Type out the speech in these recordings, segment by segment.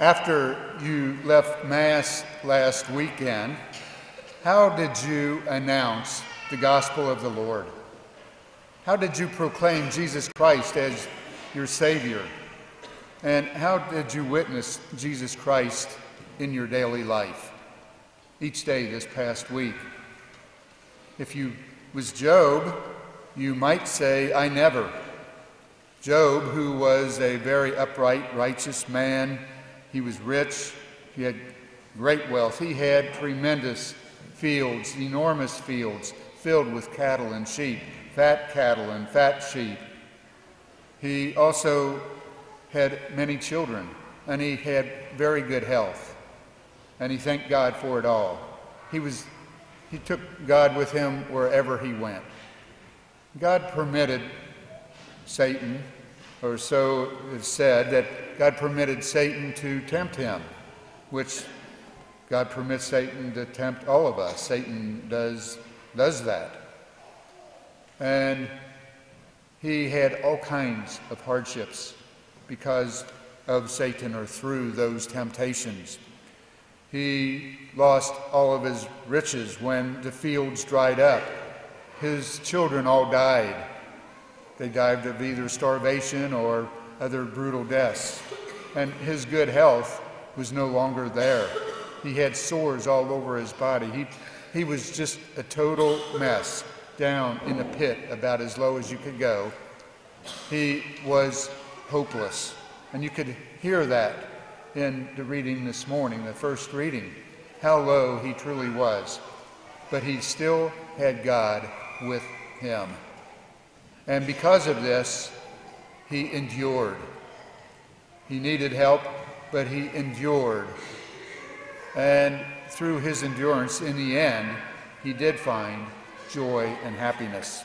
After you left Mass last weekend, how did you announce the gospel of the Lord? How did you proclaim Jesus Christ as your Savior? And how did you witness Jesus Christ in your daily life each day this past week? If you was Job, you might say, I never. Job, who was a very upright, righteous man, he was rich, he had great wealth. He had tremendous fields, enormous fields, filled with cattle and sheep, fat cattle and fat sheep. He also had many children, and he had very good health, and he thanked God for it all. He took God with him wherever he went. God permitted Satan, or so it's said, that God permitted Satan to tempt him, which God permits Satan to tempt all of us. Satan does that. And he had all kinds of hardships because of Satan or through those temptations. He lost all of his riches when the fields dried up. His children all died. They died of either starvation or other brutal deaths. And his good health was no longer there. He had sores all over his body. He was just a total mess, down in a pit about as low as you could go. He was hopeless. And you could hear that in the reading this morning, the first reading, how low he truly was. But he still had God with him. And because of this, he endured. He needed help, but he endured. And through his endurance, in the end, he did find joy and happiness.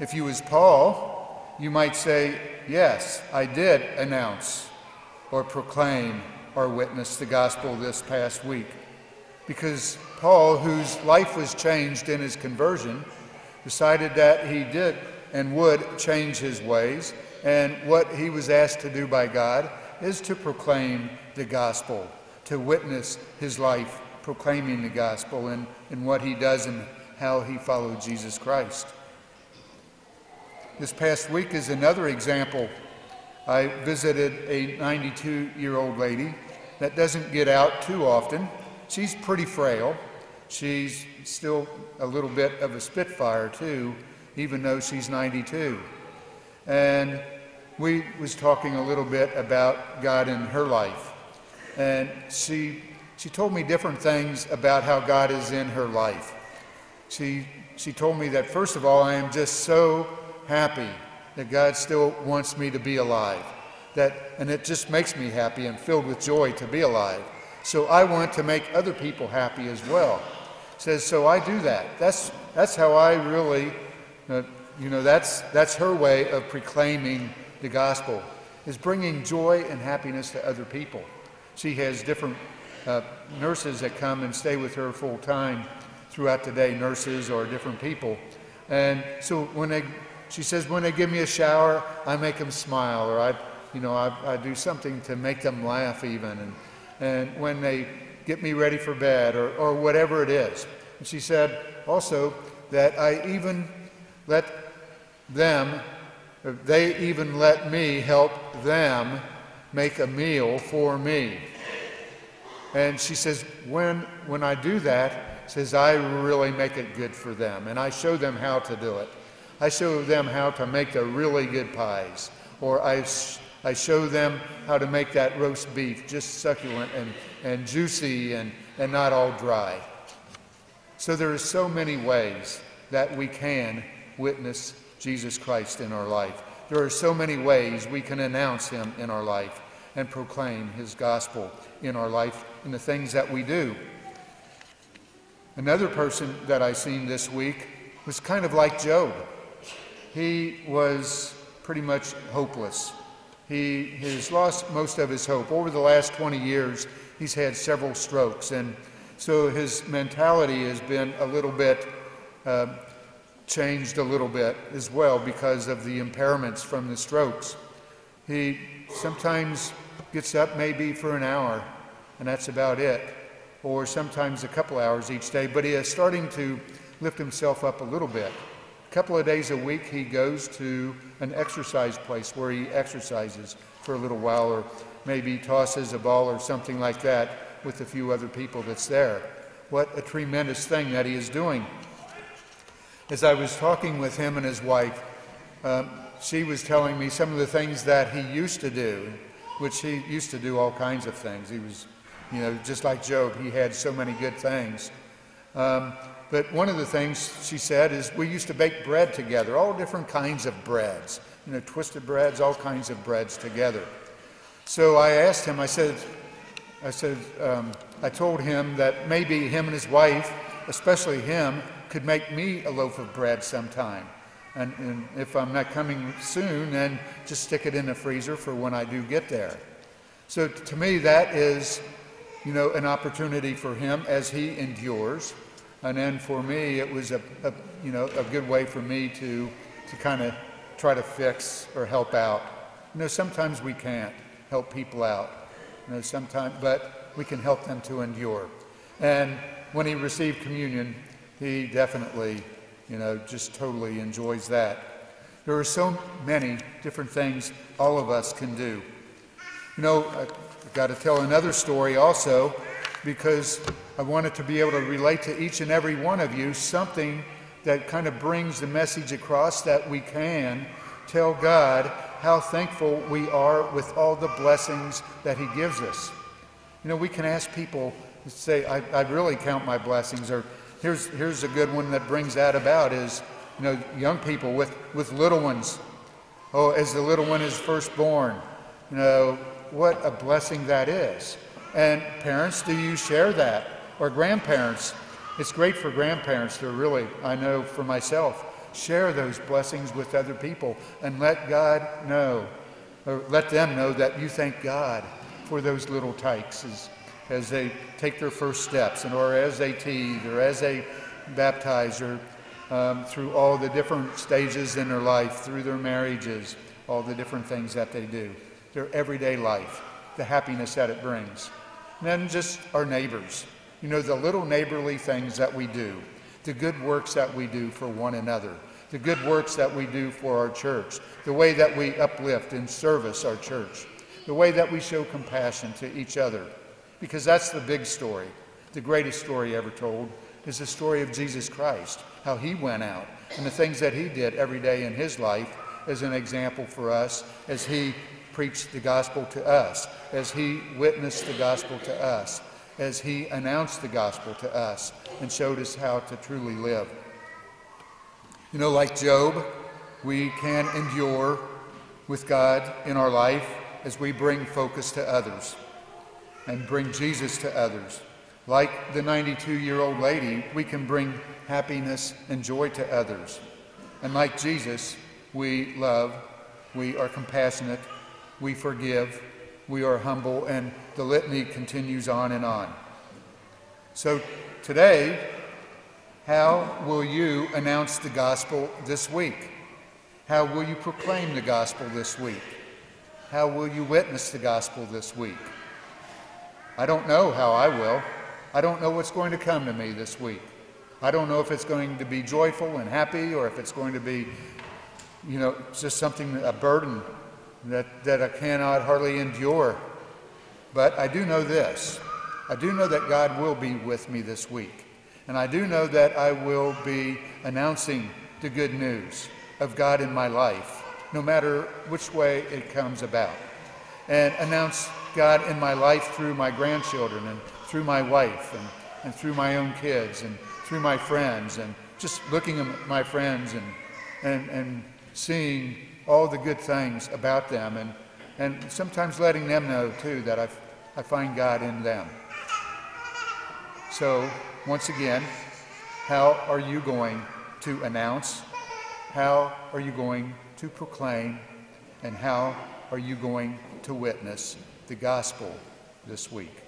If you was Paul, you might say, yes, I did announce or proclaim or witness the gospel this past week. Because Paul, whose life was changed in his conversion, decided that he did and would change his ways, and what he was asked to do by God is to proclaim the gospel, to witness his life proclaiming the gospel and what he does and how he followed Jesus Christ. This past week is another example. I visited a 92-year-old lady that doesn't get out too often. She's pretty frail. She's still a little bit of a spitfire too, even though she's 92. And we was talking a little bit about God in her life. And she told me different things about how God is in her life. She told me that, first of all, I am just so happy that God still wants me to be alive. And it just makes me happy and filled with joy to be alive. So I want to make other people happy as well. Says, so I do that. That's how I really, that's her way of proclaiming the gospel, is bringing joy and happiness to other people. She has different nurses that come and stay with her full time throughout the day, nurses or different people. And so she says, when they give me a shower, I make them smile, or I do something to make them laugh even. And when they get me ready for bed or whatever it is. And she said also that I even let them, they even let me help them make a meal for me. And she says, when I do that, says I really make it good for them. And I show them how to do it. I show them how to make the really good pies. Or I show them how to make that roast beef just succulent and juicy and not all dry. So there are so many ways that we can witness Jesus Christ in our life. There are so many ways we can announce him in our life and proclaim his gospel in our life in the things that we do. Another person that I seen this week was kind of like Job. He was pretty much hopeless. He has lost most of his hope. Over the last 20 years, he's had several strokes, and so his mentality has been a little bit changed a little bit as well because of the impairments from the strokes. He sometimes gets up maybe for an hour, and that's about it, or sometimes a couple hours each day, but he is starting to lift himself up a little bit. A couple of days a week he goes to an exercise place where he exercises for a little while, or maybe tosses a ball or something like that with a few other people that's there. What a tremendous thing that he is doing. As I was talking with him and his wife, she was telling me some of the things that he used to do, which he used to do all kinds of things. He was, just like Job, he had so many good things. But one of the things she said is we used to bake bread together, all different kinds of breads, twisted breads, all kinds of breads together. So I asked him, I told him that maybe him and his wife, especially him, could make me a loaf of bread sometime. And if I'm not coming soon, then just stick it in the freezer for when I do get there. So to me, that is, an opportunity for him as he endures. And then for me, it was a good way for me to kind of try to fix or help out. Sometimes we can't help people out, sometimes, but we can help them to endure. And when he received communion, he definitely, just totally enjoys that. There are so many different things all of us can do. I've got to tell another story also, because I wanted to be able to relate to each and every one of you something that kind of brings the message across that we can tell God how thankful we are with all the blessings that he gives us. We can ask people to say, I really count my blessings, or here's a good one that brings that about is, young people with little ones. Oh, as the little one is first born, what a blessing that is. And parents, do you share that? Or grandparents, it's great for grandparents to really, I know for myself, share those blessings with other people and let God know, or let them know that you thank God for those little tykes as they take their first steps, or as they teeth, or as they baptize, or through all the different stages in their life, through their marriages, all the different things that they do, their everyday life, the happiness that it brings. And then just our neighbors, the little neighborly things that we do, the good works that we do for one another, the good works that we do for our church, the way that we uplift and service our church, the way that we show compassion to each other. Because that's the big story. The greatest story ever told is the story of Jesus Christ, how he went out and the things that he did every day in his life as an example for us, as he preached the gospel to us, as he witnessed the gospel to us, as he announced the gospel to us and showed us how to truly live. Like Job, we can endure with God in our life as we bring focus to others and bring Jesus to others. Like the 92-year-old lady, we can bring happiness and joy to others. And like Jesus, we love, we are compassionate, we forgive, we are humble, and the litany continues on and on. So today, how will you announce the gospel this week? How will you proclaim the gospel this week? How will you witness the gospel this week? I don't know how I will. I don't know what's going to come to me this week. I don't know if it's going to be joyful and happy, or if it's going to be, just something, a burden that I cannot hardly endure. But I do know this. I do know that God will be with me this week. And I do know that I will be announcing the good news of God in my life, no matter which way it comes about. And announce God in my life through my grandchildren, and through my wife, and through my own kids, and through my friends, and just looking at my friends and seeing all the good things about them, and sometimes letting them know too that I find God in them. So once again, how are you going to announce? How are you going to proclaim? And how are you going to witness the gospel this week?